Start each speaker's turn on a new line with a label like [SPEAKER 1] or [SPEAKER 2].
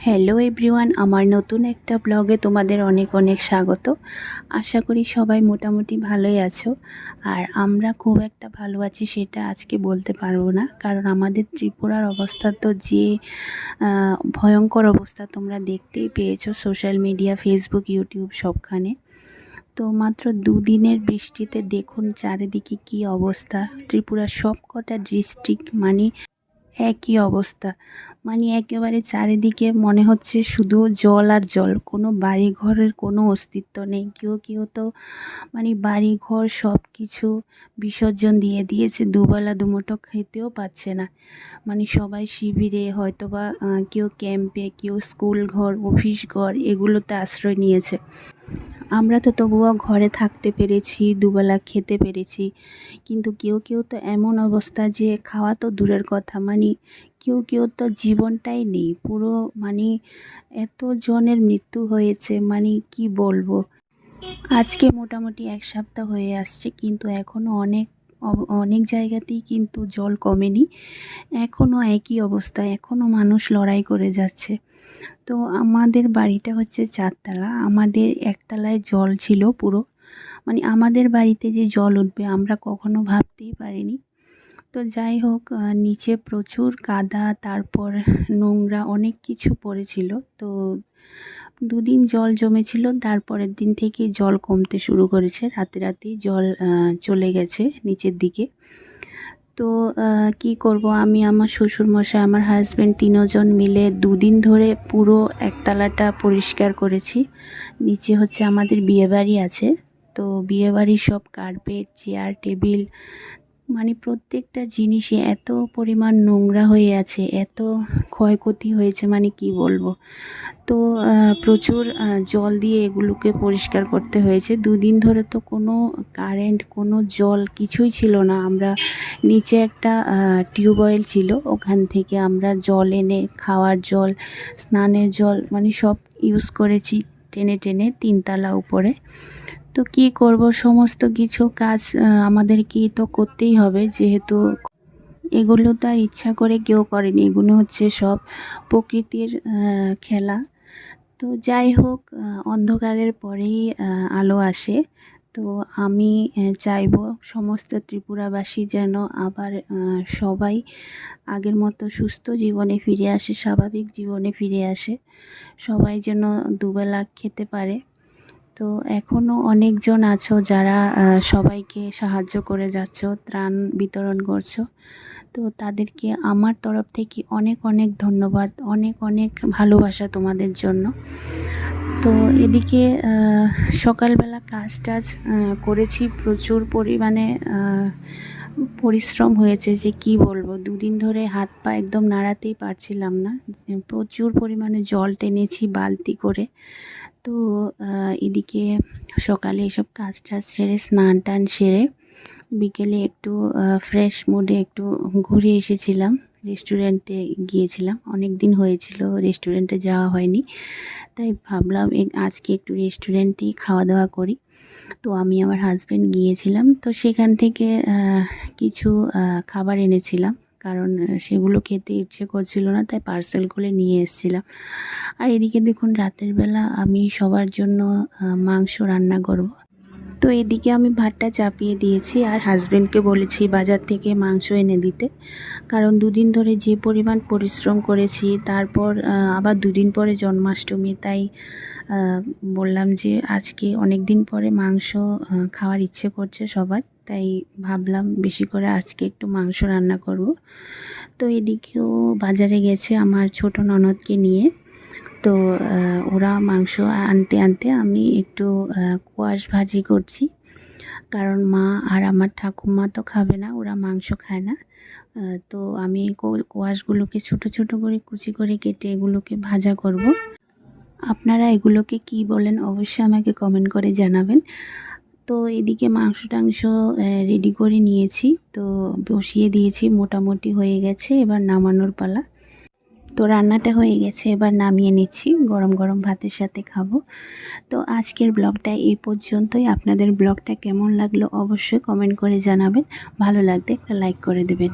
[SPEAKER 1] Hello everyone, আমার নতুন একটা ব্লগে তোমাদের অনেক অনেক স্বাগত। আশা করি সবাই মোটামুটি ভালোই আছো। আর আমরা খুব একটা ভালো আছি সেটা আজকে বলতে পারবো না, কারণ আমাদের ত্রিপুরার অবস্থা তো যে ভয়ঙ্কর অবস্থা তোমরা দেখতেই পেয়েছো সোশ্যাল মিডিয়া, ফেসবুক, ইউটিউব সবখানে। তো মাত্র দুদিনের বৃষ্টিতে দেখুন চারিদিকে কী অবস্থা। ত্রিপুরার সব কটা ডিস্ট্রিক্ট মানে একই অবস্থা, মানে একেবারে চারিদিকে মনে হচ্ছে শুধু জল আর জল, কোনো বাড়ি ঘরের কোনো অস্তিত্ব নেই। কেউ কেউ তো মানে বাড়ি ঘর সব কিছু বিসর্জন দিয়ে দিয়েছে, দুবেলা দুমুঠো খেতেও পাচ্ছে না। মানে সবাই শিবিরে, হয়তো বা কেউ ক্যাম্পে, কেউ স্কুল ঘর, অফিস ঘর এগুলোতে আশ্রয় নিয়েছে। আমরা তো তবুও ঘরে থাকতে পেরেছি, দুবেলা খেতে পেরেছি, কিন্তু কেউ কেউ তো এমন অবস্থা যে খাওয়া তো দূরের কথা, মানে কেউ কেউ তো জীবনটাই নেই পুরো। মানে এত জনের মৃত্যু হয়েছে, মানে কি বলবো। আজকে মোটামুটি এক সপ্তাহ হয়ে আসছে, কিন্তু এখনও অনেক জায়গাতেই কিন্তু জল কমেনি। এখনও একই অবস্থা, এখনও মানুষ লড়াই করে যাচ্ছে। তো আমাদের বাড়িটা হচ্ছে চারতলা, আমাদের একতলায় জল ছিল পুরো। মানে আমাদের বাড়িতে যে জল উঠবে আমরা কখনো ভাবতেই পারিনি। তো যাই হোক, নিচে প্রচুর কাদা, তারপর নোংরা অনেক কিছু পড়েছিল। তো দুদিন জল জমেছিল, তারপরের দিন থেকে জল কমতে শুরু করেছে, রাতে রাতেই জল চলে গেছে নিচের দিকে। তো কি করব, আমি, আমার শ্বশুরমশাই, আমার হাজব্যান্ড তিনজন মিলে দুদিন ধরে পুরো একতলাটা পরিষ্কার করেছি। নিচে হচ্ছে আমাদের বিয়েবাড়ি আছে, তো বিয়েবাড়ির সব কার্পেট, চেয়ার, টেবিল, মানে প্রত্যেকটা জিনিসে এত পরিমাণ নোংরা হয়ে আছে, এত ক্ষয়ক্ষতি হয়েছে, মানে কি বলবো। তো প্রচুর জল দিয়ে এগুলোকে পরিষ্কার করতে হয়েছে। দুদিন ধরে তো কোনো কারেন্ট, কোনো জল কিছুই ছিল না। আমরা নিচে একটা টিউবওয়েল ছিল, ওখান থেকে আমরা জল এনে খাওয়ার জল, স্নানের জল, মানে সব ইউজ করেছি টেনে টেনে তিনতলা উপরে। তো কি করব, সমস্ত কিছু কাজ আমাদেরকে তো করতেই হবে, যেহেতু এগুলো তো আর ইচ্ছা করে কেউ করেনি, এগুলো হচ্ছে সব প্রকৃতির খেলা। তো যাই হোক, অন্ধকারের পরেই আলো আসে। তো আমি চাইবো সমস্ত ত্রিপুরাবাসী যেন আবার সবাই আগের মতো সুস্থ জীবনে ফিরে আসে, স্বাভাবিক জীবনে ফিরে আসে, সবাই যেন দুবেলা খেতে পারে। তো এখনও অনেকজন আছো যারা সবাইকে সাহায্য করে যাচ্ছ, ত্রাণ বিতরণ করছো। তো তাদেরকে আমার তরফ থেকে অনেক অনেক ধন্যবাদ, অনেক অনেক ভালোবাসা তোমাদের জন্য। তো এদিকে সকালবেলা কাজ টাজ করেছি, প্রচুর পরিমাণে পরিশ্রম হয়েছে, যে কি বলবো। দুদিন ধরে হাত পা একদম নাড়াতেই পারছিলাম না, প্রচুর পরিমাণে জল টেনেছি বালতি করে। তো এদিকে সকালে এসব কাজ টাজ সেরে, স্নান টান সেরে, বিকেলে একটু ফ্রেশ মুডে একটু ঘুরে এসেছিলাম, রেস্টুরেন্টে গিয়েছিলাম। অনেক দিন হয়েছিল রেস্টুরেন্টে যাওয়া হয়নি, তাই ভাবলাম আজকে একটু রেস্টুরেন্টেই খাওয়া দাওয়া করি। তো আমি, আমার হাজব্যান্ড গিয়েছিলাম, তো সেখান থেকে কিছু খাবার এনেছিলাম, কারণ সেগুলো খেতে ইচ্ছে করছিল না, তাই পার্সেল করে নিয়ে এসেছিলাম। আর এদিকে দেখুন, রাতের বেলা আমি সবার জন্য মাংস রান্না করব। তো এদিকে আমি ভাতটা চাপিয়ে দিয়েছি, আর হাজব্যান্ডকে বলেছি বাজার থেকে মাংস এনে দিতে, কারণ দুদিন ধরে যে পরিমাণ পরিশ্রম করেছি, তারপর আবার দুদিন পরে জন্মাষ্টমী, তাই বললাম যে আজকে অনেক দিন পরে মাংস খাওয়ার ইচ্ছে করছে সবার, তাই ভাবলাম বেশি করে আজকে একটু মাংস রান্না করব। তো এদিকেও বাজারে গেছে আমার ছোট ননদকে নিয়ে। তো ওরা মাংস আনতে আনতে আমি একটু কোয়াশ ভাজি করছি, কারণ মা আর আমার ঠাকুমা তো খাবে না, ওরা মাংস খায় না। তো আমি কোয়াশগুলোকে ছোট ছোট করে কুচি করে কেটে এগুলোকে ভাজা করব। আপনারা এগুলোকে কি বলেন অবশ্যই আমাকে কমেন্ট করে জানাবেন। তো এদিকে মাংস টাংস রেডি করে নিয়েছি, তো বসিয়ে দিয়েছি, মোটামুটি হয়ে গেছে, এবার নামানোর পালা। তো রান্নাটা হয়ে গেছে, এবার নামিয়ে নিচ্ছি, গরম গরম ভাতের সাথে খাবো। তো আজকের ব্লগটা এই পর্যন্তই। আপনাদের ব্লগটা কেমন লাগলো অবশ্যই কমেন্ট করে জানাবেন, ভালো লাগলে একটা লাইক করে দেবেন।